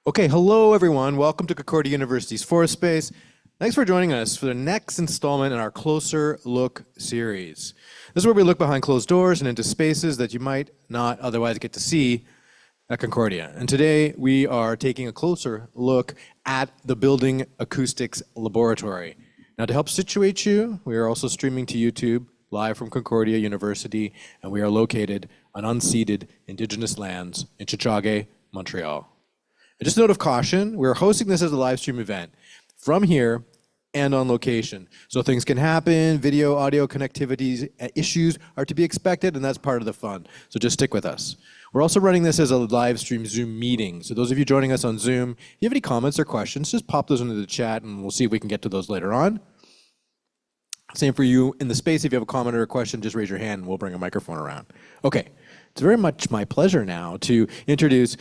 Okay, hello everyone. Welcome to Concordia University's Forest Space. Thanks for joining us for the next installment in our Closer Look series. This is where we look behind closed doors and into spaces that you might not otherwise get to see at Concordia. And today we are taking a closer look at the Building Acoustics Laboratory. Now, to help situate you, we are also streaming to YouTube live from Concordia University, and we are located on unceded Indigenous lands in Chichage, Montreal. And just a note of caution, we're hosting this as a live stream event from here and on location. So things can happen, video, audio connectivity issues are to be expected, and that's part of the fun. So just stick with us. We're also running this as a live stream Zoom meeting. So those of you joining us on Zoom, if you have any comments or questions, just pop those into the chat and we'll see if we can get to those later on. Same for you in the space. If you have a comment or a question, just raise your hand and we'll bring a microphone around. Okay, it's very much my pleasure now to introduce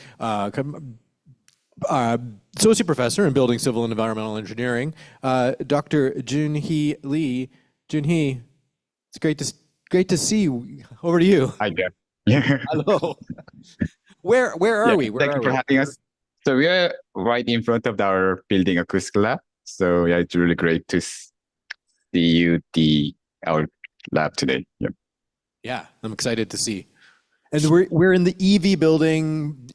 Associate Professor in Building Civil and Environmental Engineering, Dr. Joonhee Lee. Joonhee, it's great to see you. Over to you. Hi there. Yeah. Hello. Where are we? Thank you for having us. So we are right in front of our Building Acoustics Lab. So yeah, it's really great to see you, our lab today. Yep. Yeah, I'm excited to see. And we're in the EV building.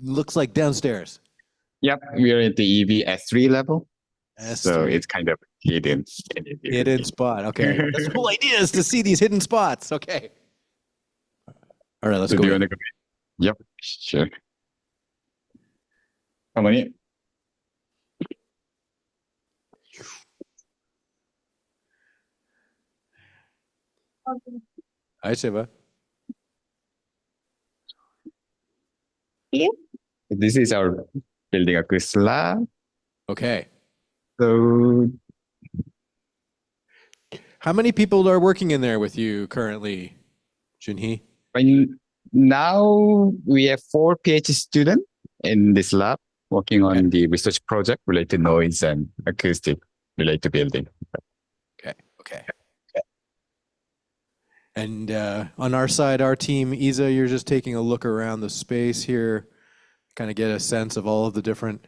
Looks like downstairs. Yep, we are at the EV S3 level. S3. So it's kind of hidden. Hidden spot. Okay. That's the whole idea is to see these hidden spots. Okay. All right, let's go. Do you want to go? Yep, sure. Come on in. Hi, Shiva. Yeah. This is our Building Acoustics Lab. Okay. So How many people are working in there with you currently, Joonhee? now we have 4 PhD students in this lab working on the research project related to noise and acoustic related to building. Okay. And on our side, our team, Isa, you're just taking a look around the space here, kind of get a sense of all of the different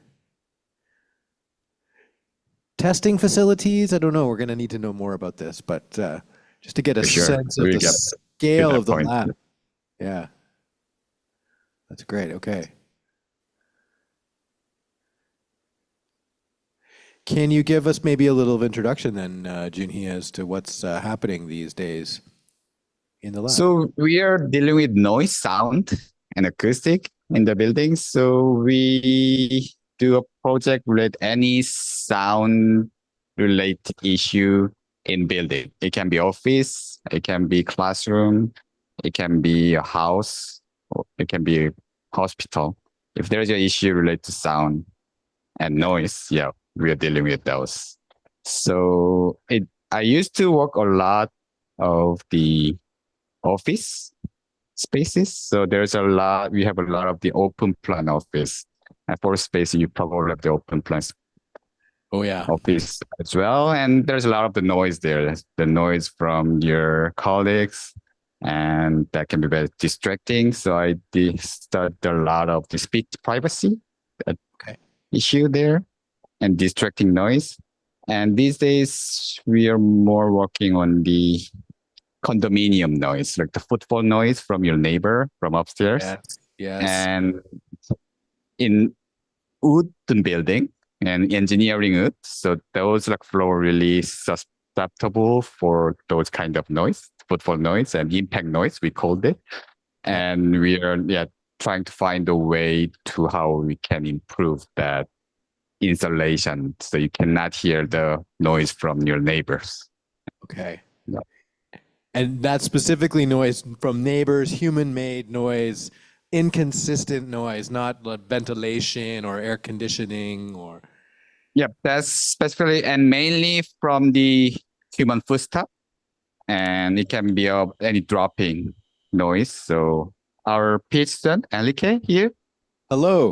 testing facilities. I don't know, we're going to need to know more about this, but just to get a sense of the scale of the lab. Yeah, that's great. Okay. Can you give us maybe a little introduction then, Joonhee, as to what's happening these days in the lab? So we are dealing with noise, sound, and acoustic in the building. So we do a project related any sound related issue in building. It can be office, it can be classroom, it can be a house, or it can be a hospital. If there's an issue related to sound and noise, yeah, we are dealing with those. So I used to work a lot of the office spaces. So we have a lot of the open plan office. And for space, you probably have the open plan office as well. And there's a lot of the noise there. The noise from your colleagues, and that can be very distracting. So I studied a lot of the speech privacy issue there and distracting noise. And these days, we are more working on the condominium noise, like the footfall noise from your neighbor from upstairs. Yes. And in wooden building and engineering wood, so those like floor really susceptible for those kind of noise, footfall noise and impact noise, we called it. And we are trying to find a way to how we can improve that insulation so you cannot hear the noise from your neighbors. Okay. Yeah. And that's specifically noise from neighbors, human-made noise, inconsistent noise, not like ventilation or air conditioning or... Yeah, that's specifically and mainly from the human footstep. And it can be of any dropping noise. So our PhD student, Enrique here. Hello.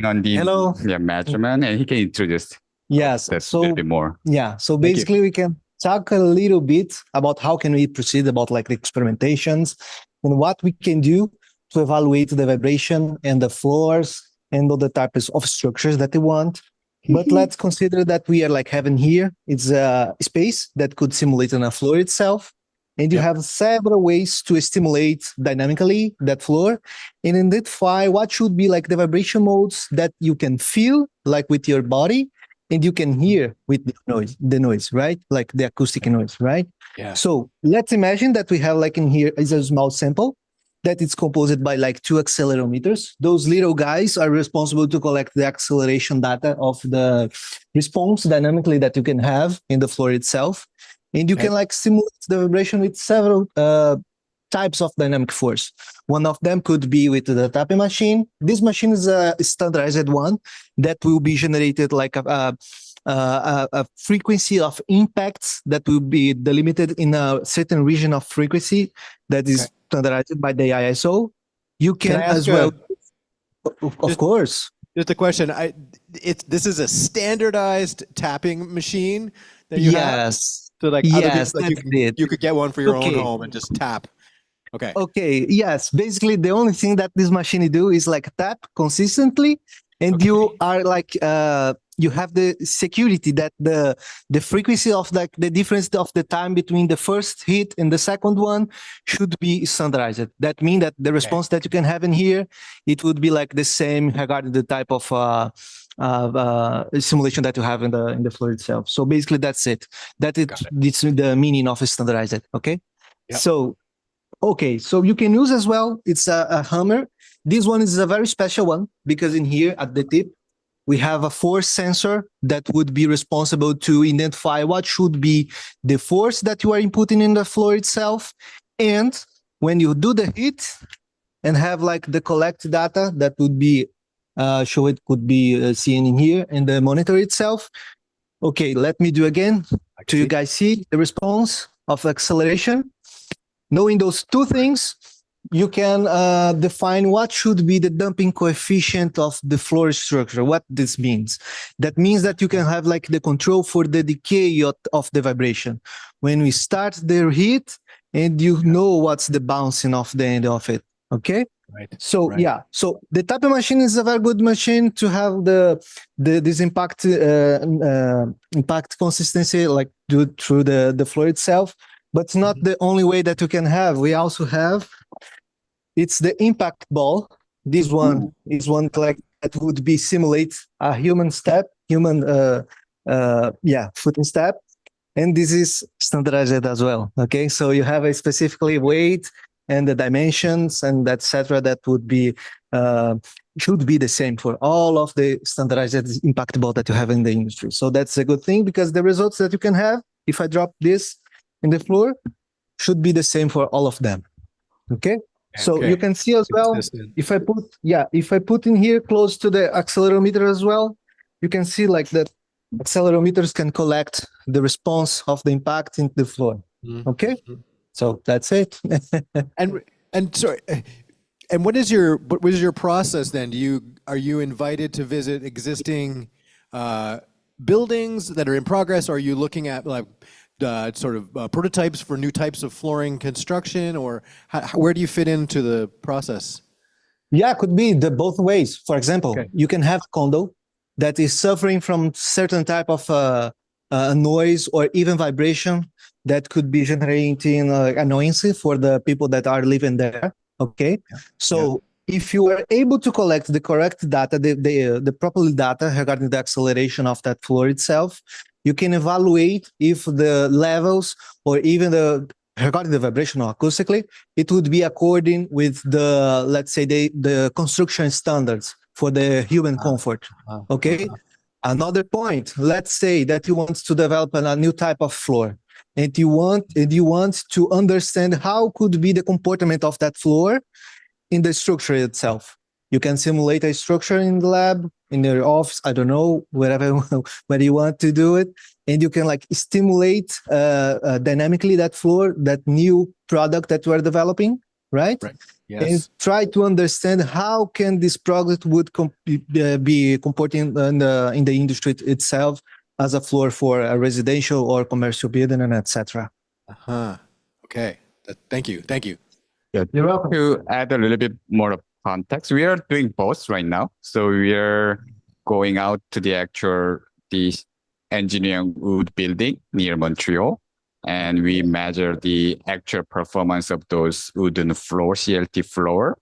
On the measurement, and he can introduce Yes. a little bit more. Yeah. So basically we can talk a little bit about how can we proceed about like the experimentations and what we can do to evaluate the vibration and the floors and all the types of structures that they want. But let's consider that we are like having here, it's a space that could simulate on a floor itself. And you have several ways to stimulate dynamically that floor and identify what should be like the vibration modes that you can feel like with your body and you can hear with the noise, right? Like the acoustic noise, right? Yeah. So let's imagine that we have like in here is a small sample that it's composed by like 2 accelerometers. Those little guys are responsible to collect the acceleration data of the response dynamically that you can have in the floor itself. And you can like simulate the vibration with several types of dynamic force. One of them could be with the tapping machine. This machine is a standardized one that will be generated like a frequency of impacts that will be delimited in a certain region of frequency that is standardized by the ISO. You can as well, of course. Just a question. This is a standardized tapping machine that you have? So like yes, you could get one for your own home and just tap. Okay, yes. Basically, the only thing that this machine do is like tap consistently, and you are like you have the security that the frequency of like the difference of the time between the first hit and the second one should be standardized. That means that the response that you can have in here, it would be like the same regarding the type of simulation that you have in the floor itself. So basically, that's it. It's the meaning of standardized. Okay, so. Okay, so you can use as well, it's a hammer. This one is a very special one because in here at the tip, we have a force sensor that would be responsible to identify what should be the force that you are inputting in the floor itself. And when you do the hit and have like the collect data that would be could be seen in here in the monitor itself. Okay, let me do again. Do you guys see the response of acceleration? Knowing those two things, you can define what should be the damping coefficient of the floor structure. What this means? That means that you can have like the control for the decay of the vibration. When we start the hit, and you know what's the bouncing of the end of it. Okay. Right. So so the tapping machine is a very good machine to have this impact consistency like through the floor itself. But it's not the only way that you can have. We also have, it's the impact ball. This one is one like that would be simulate a human step, foot and step. And this is standardized as well. Okay, so you have a specifically weight and the dimensions and etc. that would be should be the same for all of the standardized impact ball that you have in the industry. So that's a good thing because the results that you can have, if I drop this in the floor, should be the same for all of them. Okay, so you can see as well, if I put in here close to the accelerometer as well, you can see like that accelerometers can collect the response of the impact in the floor. Okay, so that's it. and sorry, and what was your process then? Are you invited to visit existing buildings that are in progress? Or are you looking at like prototypes for new types of flooring construction, or where do you fit into the process? Yeah, it could be the both ways. For example, you can have a condo that is suffering from certain type of noise or even vibration that could be generating annoyance for the people that are living there. Okay, so if you are able to collect the correct data, the proper data regarding the acceleration of that floor itself, you can evaluate if the levels or even regarding the vibration or acoustically, it would be according with the, let's say, the construction standards for the human comfort. Okay. Another point, let's say that you want to develop a new type of floor and you want to understand how could be the comportment of that floor in the structure itself. You can simulate a structure in the lab, in your office, I don't know, wherever you want to do it. And you can like stimulate dynamically that floor, that new product that you are developing, right? Yes. And try to understand how can this product would be comporting in the industry itself as a floor for a residential or commercial building and etc. Okay. Thank you. Yeah. You're welcome. To add a little bit more context. We are doing both right now. So we are going out to the engineering wood building near Montreal, and we measure the actual performance of those wooden floor, CLT floor.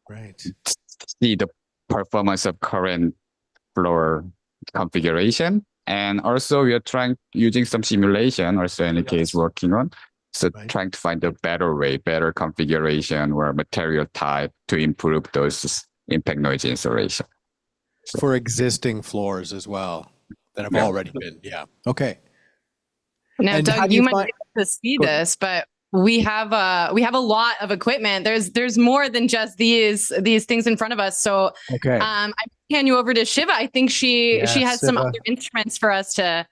Right. See the performance of current floor configuration. And also we are using some simulation, also in the case working on. So trying to find a better way, better configuration or material type to improve those impact noise insulation. For existing floors as well that have already been, okay. Now, And Doug, you might be able to see this, but we have a lot of equipment. There's more than just these things in front of us. So I'm hand you over to Shiva. I think she has some other instruments for us to.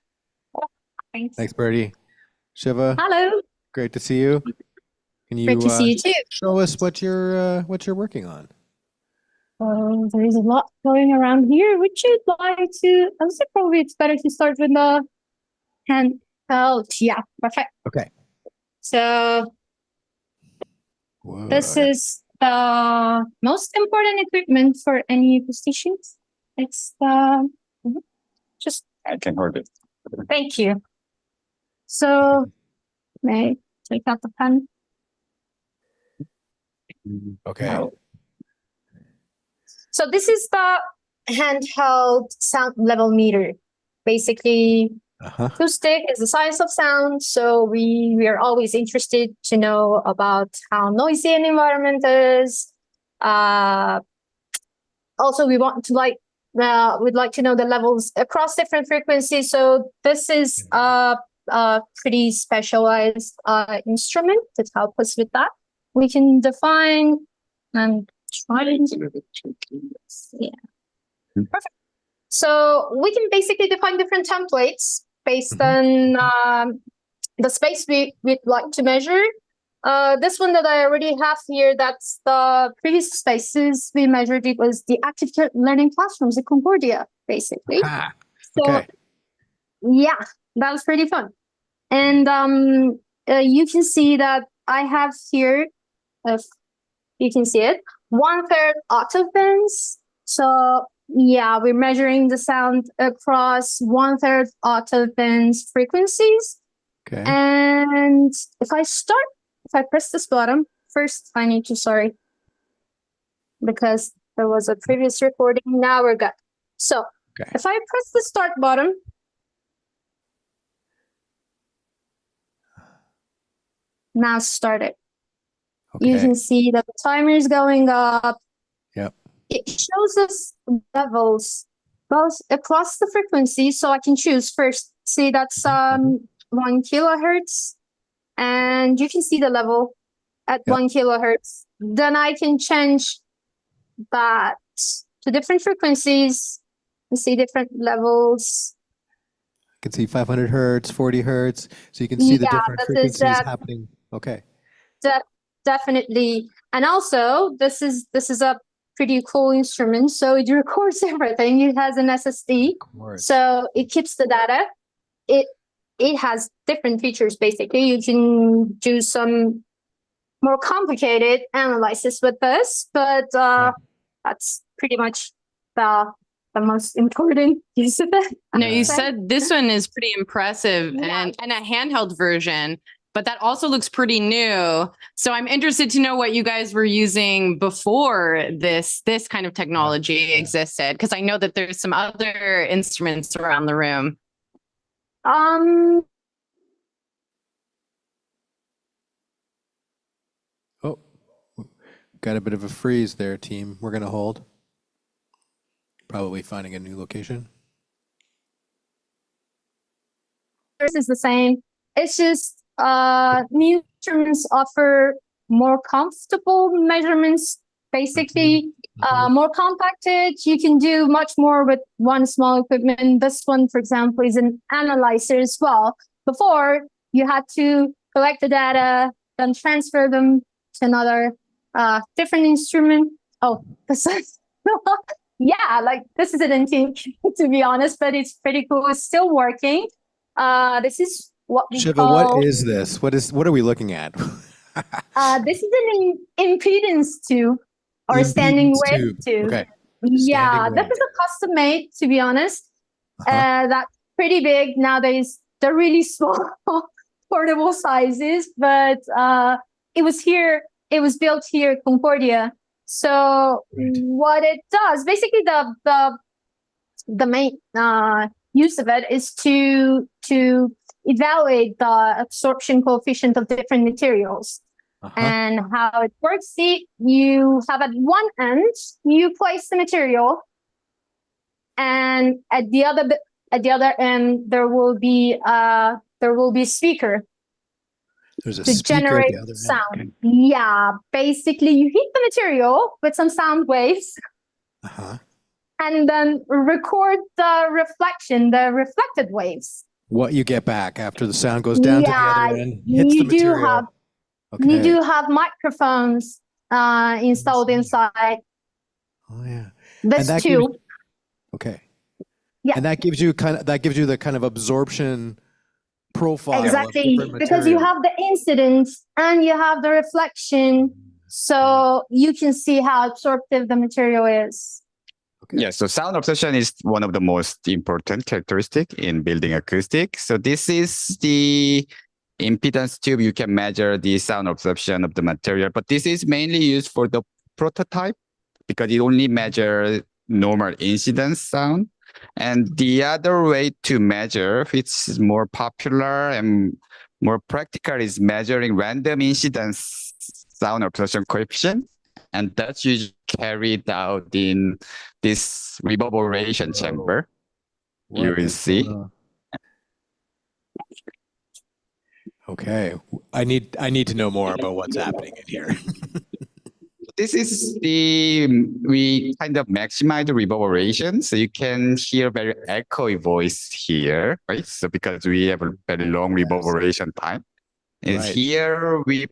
Thanks, Birdie. Shiva. Hello. Great to see you. Can you, Great to see you too. show us what you're working on? There is a lot going around here. Would you like to? I would say probably it's better to start with the handheld. Yeah, perfect. Okay. So this is the most important equipment for any acousticians. It's just. I can hold it. Thank you. So may I take out the pen? Okay. So this is the handheld sound level meter. Basically, acoustic is the science of sound. So we are always interested to know about how noisy an environment is. Also, we'd like to know the levels across different frequencies. So this is a pretty specialized instrument to help us with that. We can define and try to. Yeah. Perfect. So we can basically define different templates based on the space we'd like to measure. This one that I already have here, that's the previous spaces we measured. It was the active learning classrooms at Concordia, basically. So, yeah, that was pretty fun. And you can see that I have here, if you can see it, 1/3 octave bands. So yeah, we're measuring the sound across 1/3 octave bands frequencies. Okay. And if I press this button, first I need to, because there was a previous recording. Now we're good. So if I press the start button, now start it. You can see that the timer is going up. Yep. It shows us levels both across the frequency, so I can choose first. See, that's 1 kilohertz, and you can see the level at 1 kilohertz. Then I can change that to different frequencies and see different levels. I can see 500 hertz, 40 hertz, so you can see the different frequencies happening. Okay. Definitely. And also, this is a pretty cool instrument. So it records everything. It has an SSD, so it keeps the data. It has different features. Basically, you can do some more complicated analysis with this, but that's pretty much the most important use of it. No, you said this one is pretty impressive and a handheld version. But that also looks pretty new. So I'm interested to know what you guys were using before this kind of technology existed, because I know that there's some other instruments around the room. Oh, got a bit of a freeze there, team. We're going to hold. Probably finding a new location. This is the same. It's just new instruments offer more comfortable measurements, basically more compacted. You can do much more with one small equipment. This one, for example, is an analyzer as well. Before, you had to collect the data, then transfer them to another different instrument. Oh, this is yeah, like this is an antique, to be honest, but it's pretty cool. It's still working. This is what we Shiva, call... what is this? What are we looking at? This is an impedance tube. or standing Impedance wave tube. tube. Okay. Yeah, Standing this wave. is a custom made, to be honest. Uh-huh. That's pretty big nowadays. They're really small, portable sizes, but it was here. It was built here at Concordia. So Right. what it does, basically, the main use of it is to evaluate the absorption coefficient of different materials. Uh-huh. And how it works, see, you have at one end, you place the material, and at the other end, there will be a speaker There's a to speaker at generate the other end. sound. Okay. Yeah, basically, you heat the material with some sound waves, Uh-huh. and then record the reflection, the reflected waves. What you get back after the sound goes down to the other end, hits the you do material. have Okay. you do have microphones installed inside. Oh yeah. This that too. gives- Okay. Yeah. And that gives you the kind of absorption profile. of Exactly, different because you material. have the incidence and you have the reflection, so you can see how absorptive the material is. Okay. Yeah, so sound absorption is one of the most important characteristic in building acoustic. So this is the impedance tube. You can measure the sound absorption of the material, but this is mainly used for the prototype because it only measures normal incidence sound. And the other way to measure, which is more popular and more practical, is measuring random incidence sound absorption coefficient. And that's usually carried out in this reverberation chamber. You What will is see. going on? Okay. I need to know more about what's happening in here. This is we kind of maximize the reverberation. So you can hear very echoey voice here, right? So because we have a very long reverberation time. And Right. here we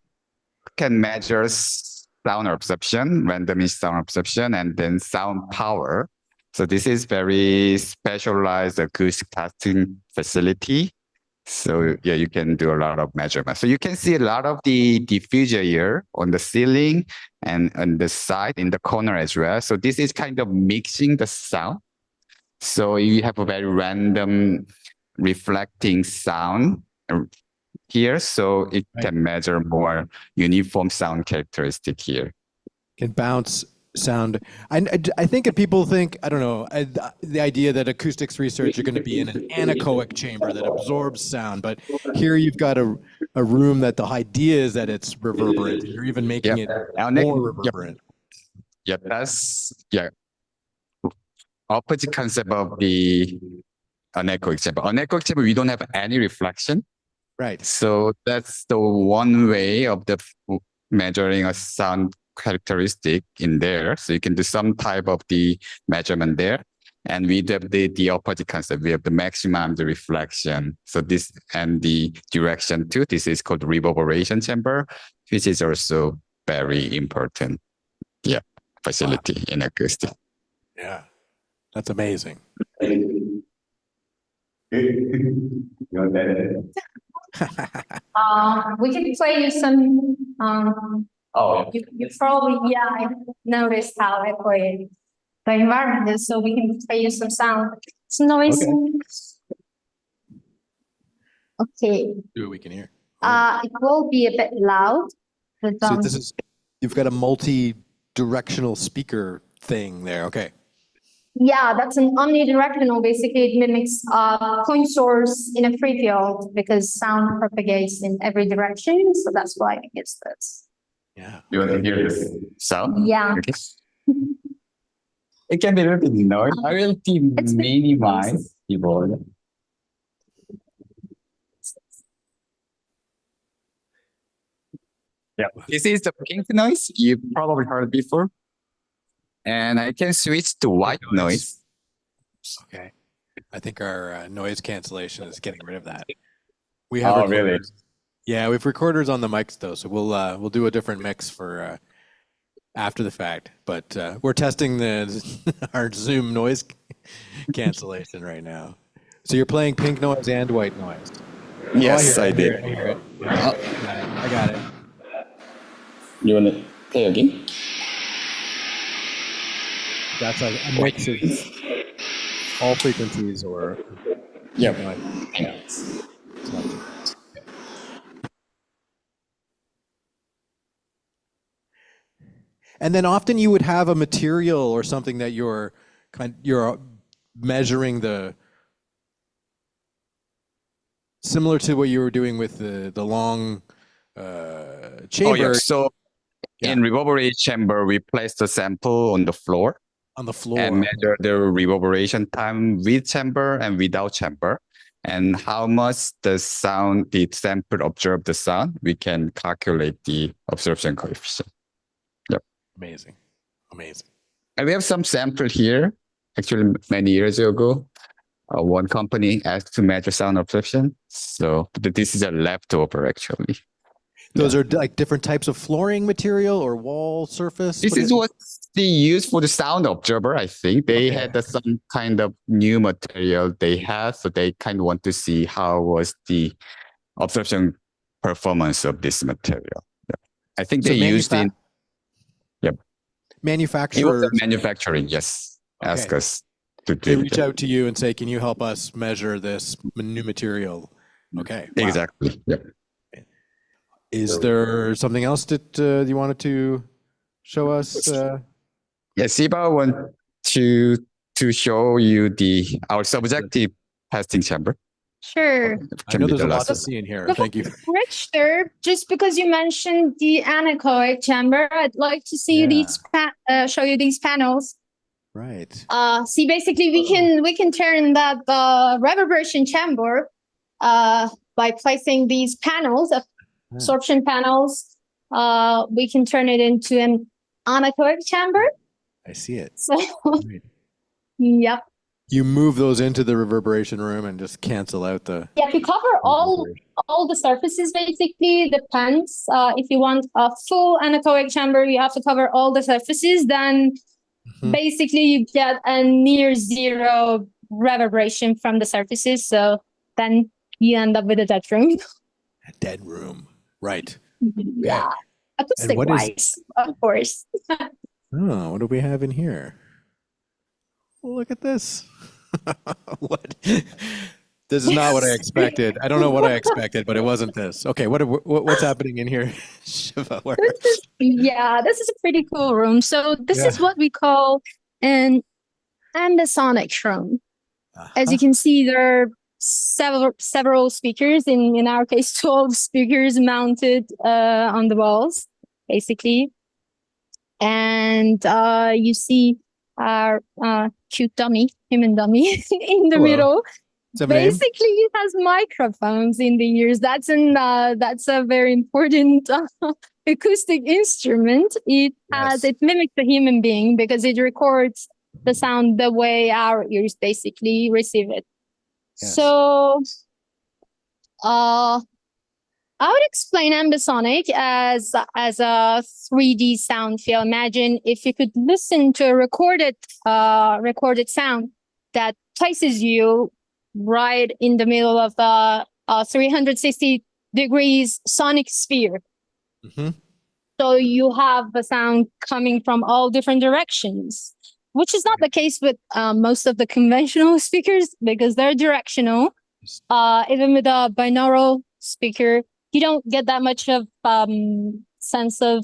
can measure sound absorption, random sound absorption, and then sound power. So this is very specialized acoustic testing facility. So yeah, you can do a lot of measurements. So you can see a lot of the diffuser here on the ceiling and on the side in the corner as well. So this is kind of mixing the sound. So you have a very random reflecting sound here. So it can measure more uniform sound characteristic here. Can bounce sound. I think if people think, I don't know, the idea that acoustics research are going to be in an anechoic chamber that absorbs sound, but here you've got a room that the idea is that it's reverberant. You're even making it more reverberant. Yeah, that's opposite concept of the anechoic chamber. Anechoic chamber, we don't have any reflection. Right. So that's the one way of the measuring a sound characteristic in there. So you can do some type of the measurement there. And we have the opposite concept. We have the maximum the reflection. So this and the direction too. This is called reverberation chamber, which is also very important. Yeah, facility in acoustic. Yeah, that's amazing. We can play you some. You probably I noticed how echoey the environment is, so we can play you some sound. It's noisy. Okay. Do what we can hear. It will be a bit loud. But, So this is, you've got a multi-directional speaker thing there. Okay. yeah, that's an omnidirectional. Basically, it mimics a point source in a free field because sound propagates in every direction. So that's why it gets this. Yeah. You want to hear this sound? Yeah. Okay. It can be a little bit noisy. I will minimize the volume. Yeah. This is the pink noise. You probably heard before. And I can switch to white noise. Okay. I think our noise cancellation is getting rid of that. We have really? recorders. Yeah, we have recorders on the mics though, so we'll do a different mix for after the fact. But we're testing our Zoom noise cancellation right now. So you're playing pink noise and white noise. Yes, I I did. I hear it. I got it. You want to play again? that's a mix of all frequencies or Yeah. it's not too bad. Okay. And then often you would have a material or something that you're measuring the similar to what you were doing with the long chamber. Oh, yeah. So Yeah. in reverberation chamber, we place the sample on the floor On the floor. and measure the reverberation time with chamber and without chamber. And how much the sample observe the sound, we can calculate the absorption coefficient. Yep. Amazing. Amazing. And we have some sample here. Actually, many years ago, one company asked to measure sound absorption. So this is a leftover, actually. Those are like different types of flooring material or wall surface? This is what they use for the sound observer, I think. They had some kind of new material they had, so they kind of want to see how was the absorption performance of this material. Yeah. I think they used in... Yep. Manufacturers. Manufacturing, yes. Okay. Ask us to do They reach out to you and say, can you help us measure this new material? Okay. Wow. Exactly. Yep. Is there something else that you wanted to show us? Yes, Shiva want to show you our subjective testing chamber. Sure. I know there's a lot to see in here. Thank you. Richter, just because you mentioned the anechoic chamber, I'd like to see show you these panels. Right. See, basically, we can turn that reverberation chamber by placing these panels, absorption panels. We can turn it into an anechoic chamber. I see it. So, yep. You move those into the reverberation room and just cancel out the... Yeah, if you cover all the surfaces, basically, depends. If you want a full anechoic chamber, you have to cover all the surfaces. Then basically you get a near zero reverberation from the surfaces. So then you end up with a dead room. A dead room. Right. Yeah. Acoustic wise, of course. Oh, what do we have in here? Look at this. What? This is not what I expected. I don't know what I expected, but it wasn't this. Okay, what's happening in here, Shiva? This is a pretty cool room. So this is what we call an Ambisonics room. As you can see, there are several speakers. In our case, 12 speakers mounted on the walls, basically. And you see our cute human dummy in the middle. Basically, it has microphones in the ears. That's a very important acoustic instrument. It mimics a human being because it records the sound the way our ears basically receive it. Yes. So, I would explain Ambisonic as a 3D sound field. Imagine if you could listen to a recorded sound that places you right in the middle of a 360 degrees sonic sphere. So you have the sound coming from all different directions, which is not the case with most of the conventional speakers because they're directional. Even with a binaural speaker, you don't get that much of sense of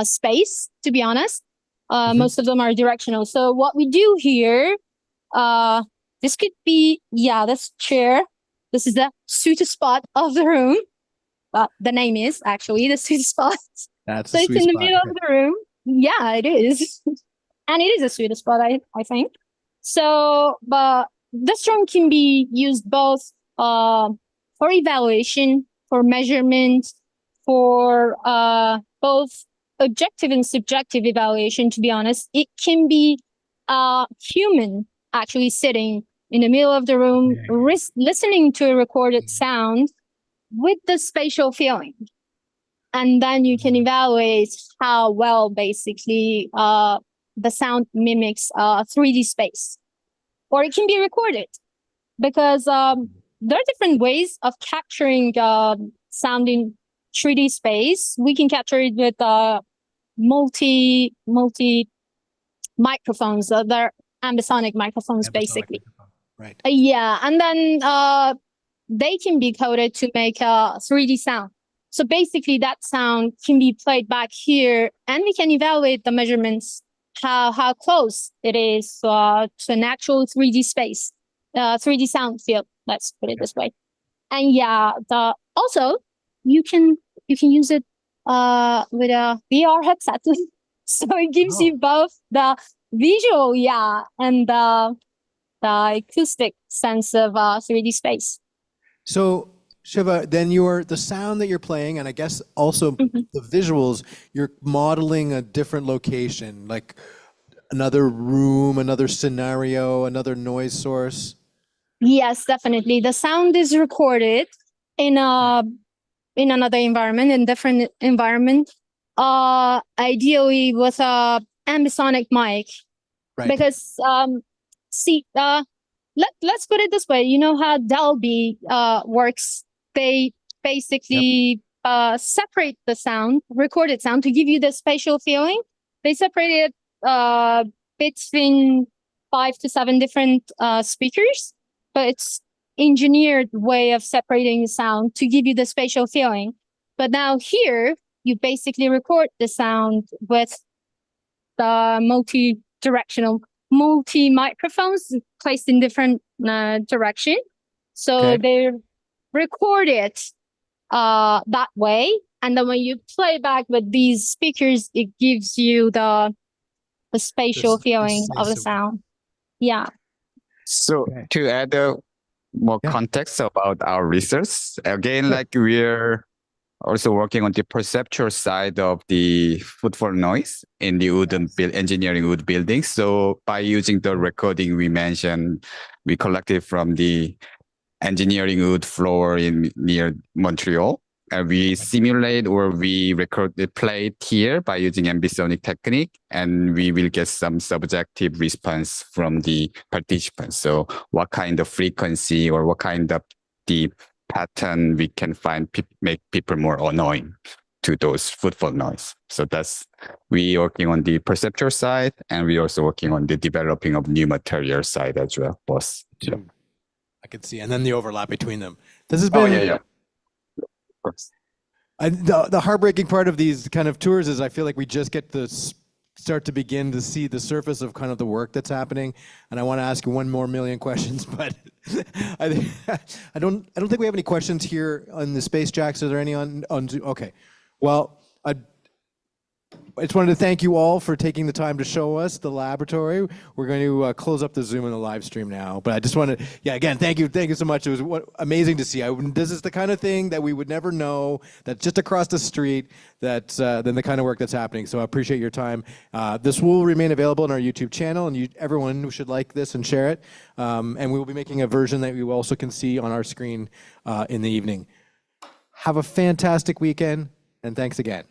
space, to be honest. Most of them are directional. So what we do here, this could be, this chair. This is the sweet spot of the room. The name is actually the sweet spot. That's so it's in the middle of the room. Yeah, it is. And it is a sweet spot, I think. So, but this room can be used both for evaluation, for measurement, for both objective and subjective evaluation, to be honest. It can be human actually sitting in the middle of the room, listening to a recorded sound with the spatial feeling. And then you can evaluate how well basically the sound mimics 3D space. Or it can be recorded because there are different ways of capturing sound in 3D space. We can capture it with multi microphones. They're ambisonic microphones, basically. Right. Yeah, and then they can be coded to make a 3D sound. So basically, that sound can be played back here, and we can evaluate the measurements, how close it is to an actual 3D space, 3D sound field. Let's put it this way. And yeah, also you can use it with a VR headset, so it gives you both the visual, and the acoustic sense of 3D space. So Shiva, then the sound that you're playing, and I guess also the visuals, you're modeling a different location, like another room, another scenario, another noise source. Yes, definitely. The sound is recorded in another environment, in different environment, ideally with a ambisonic mic. Right. Because let's put it this way. You know how Dolby works? They basically separate the sound, recorded sound, to give you the spatial feeling. They separate it between 5 to 7 different speakers, but it's engineered way of separating the sound to give you the spatial feeling. But now here, you basically record the sound with the multi-directional multi-microphones placed in different direction. So they record it that way. And then when you play back with these speakers, it gives you the spatial feeling of the sound. Yeah. So to add more context about our research, again, like we're also working on the perceptual side of the footfall noise in the engineering wood buildings. So by using the recording we mentioned, we collected from the engineering wood floor near Montreal. And we simulate or we record the plate here by using ambisonic technique, and we will get some subjective response from the participants. So what kind of frequency or what kind of the pattern we can find make people more annoying to those footfall noise. So we working on the perceptual side, and we also working on the developing of new material side as well. Both. I can see, and then the overlap between them. This has been the heartbreaking part of these kind of tours is I feel like we just get to start to begin to see the surface of kind of the work that's happening. And I want to ask you 1 more million questions, but I don't think we have any questions here on the Space Jacks. Are there any on Zoom? Okay. Well, I just wanted to thank you all for taking the time to show us the laboratory. We're going to close up the Zoom and the live stream now. But I just wanted, again, thank you so much. It was amazing to see. This is the kind of thing that we would never know, that's just across the street, than the kind of work that's happening. So I appreciate your time. This will remain available on our YouTube channel, and everyone should like this and share it. And we will be making a version that you also can see on our screen in the evening. Have a fantastic weekend, and thanks again.